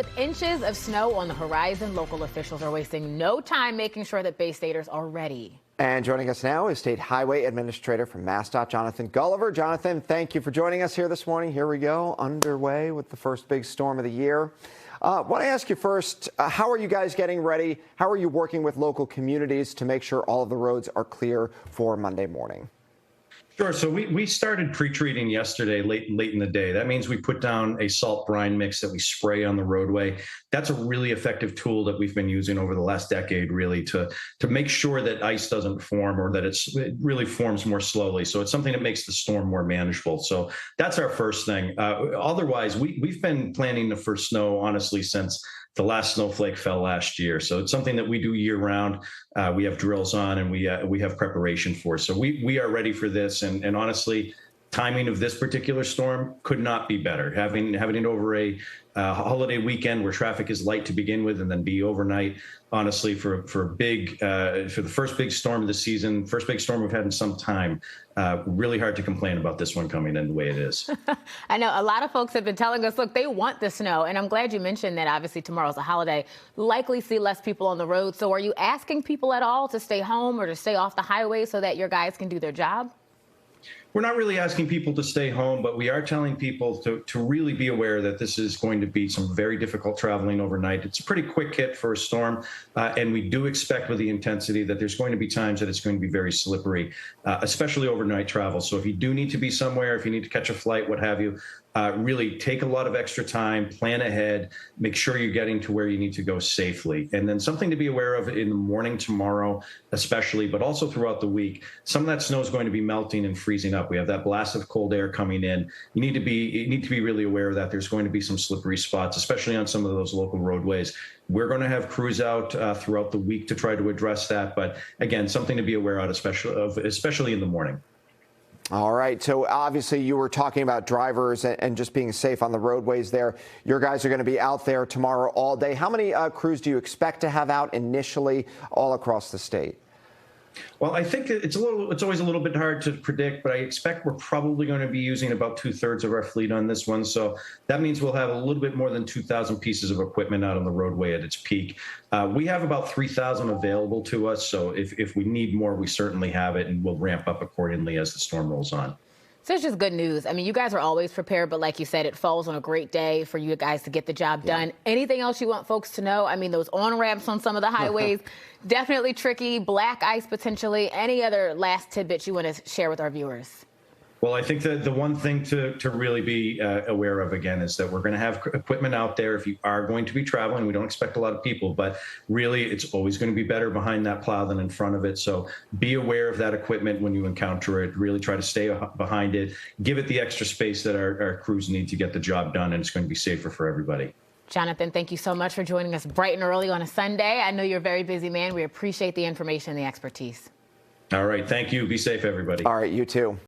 with inches of snow on the horizon, local officials are wasting no time making sure that Bay Staters are ready. And joining us now is State Highway Administrator from MassDOT, Jonathan Gulliver. Jonathan, thank you for joining us here this morning. Here we go, underway with the first big storm of the year. Want to ask you first, how are you guys getting ready? How are you working with local communities to make sure all of the roads are clear for Monday morning? Sure. So we started pre-treating yesterday, late in the day. That means we put down a salt brine mix that we spray on the roadway. That's a really effective tool that we've been using over the last decade, really, to make sure that ice doesn't form or that it really forms more slowly. So it's something that makes the storm more manageable. So that's our first thing. Otherwise, we've been planning for snow, honestly, since the last snowflake fell last year. So it's something that we do year round. We have drills on and we have preparation for. So we are ready for this. And honestly, timing of this particular storm could not be better. Having it over a holiday weekend where traffic is light to begin with and then be overnight, honestly, for the first big storm of the season, first big storm we've had in some time, really hard to complain about this one coming in the way it is. I know a lot of folks have been telling us, look, they want the snow. And I'm glad you mentioned that. Obviously, tomorrow's a holiday. Likely see less people on the road. So are you asking people at all to stay home or to stay off the highway so that your guys can do their job? We're not really asking people to stay home, but we are telling people to really be aware that this is going to be some very difficult traveling overnight. It's a pretty quick hit for a storm, and we do expect with the intensity that there's going to be times that it's going to be very slippery, especially overnight travel. So if you do need to be somewhere, if you need to catch a flight, what have you, really take a lot of extra time, plan ahead, make sure you're getting to where you need to go safely. And then something to be aware of in the morning tomorrow, especially, but also throughout the week, some of that snow is going to be melting and freezing up. We have that blast of cold air coming in. You need to be really aware of that. There's going to be some slippery spots, especially on some of those local roadways. We're going to have crews out throughout the week to try to address that. But again, something to be aware of, especially in the morning. All right. So obviously you were talking about drivers and just being safe on the roadways there. Your guys are going to be out there tomorrow all day. How many crews do you expect to have out initially all across the state? Well, I think it's always a little bit hard to predict, but I expect we're probably going to be using about 2/3 of our fleet on this one. So that means we'll have a little bit more than 2,000 pieces of equipment out on the roadway at its peak. We have about 3,000 available to us. So if we need more, we certainly have it, and we'll ramp up accordingly as the storm rolls on. So it's just good news. I mean, you guys are always prepared, but like you said, it falls on a great day for you guys to get the job done. Anything else you want folks to know? I mean, those on-ramps on some of the highways, definitely tricky, black ice potentially. Any other last tidbits you want to share with our viewers? Well, I think that the one thing to really be aware of, again, is that we're going to have equipment out there if you are going to be traveling. We don't expect a lot of people, but really it's always going to be better behind that plow than in front of it. So be aware of that equipment when you encounter it. Really try to stay behind it. Give it the extra space that our crews need to get the job done, and it's going to be safer for everybody. Jonathan, thank you so much for joining us bright and early on a Sunday. I know you're a very busy man. We appreciate the information and the expertise. All right. Thank you. Be safe, everybody. All right. You too.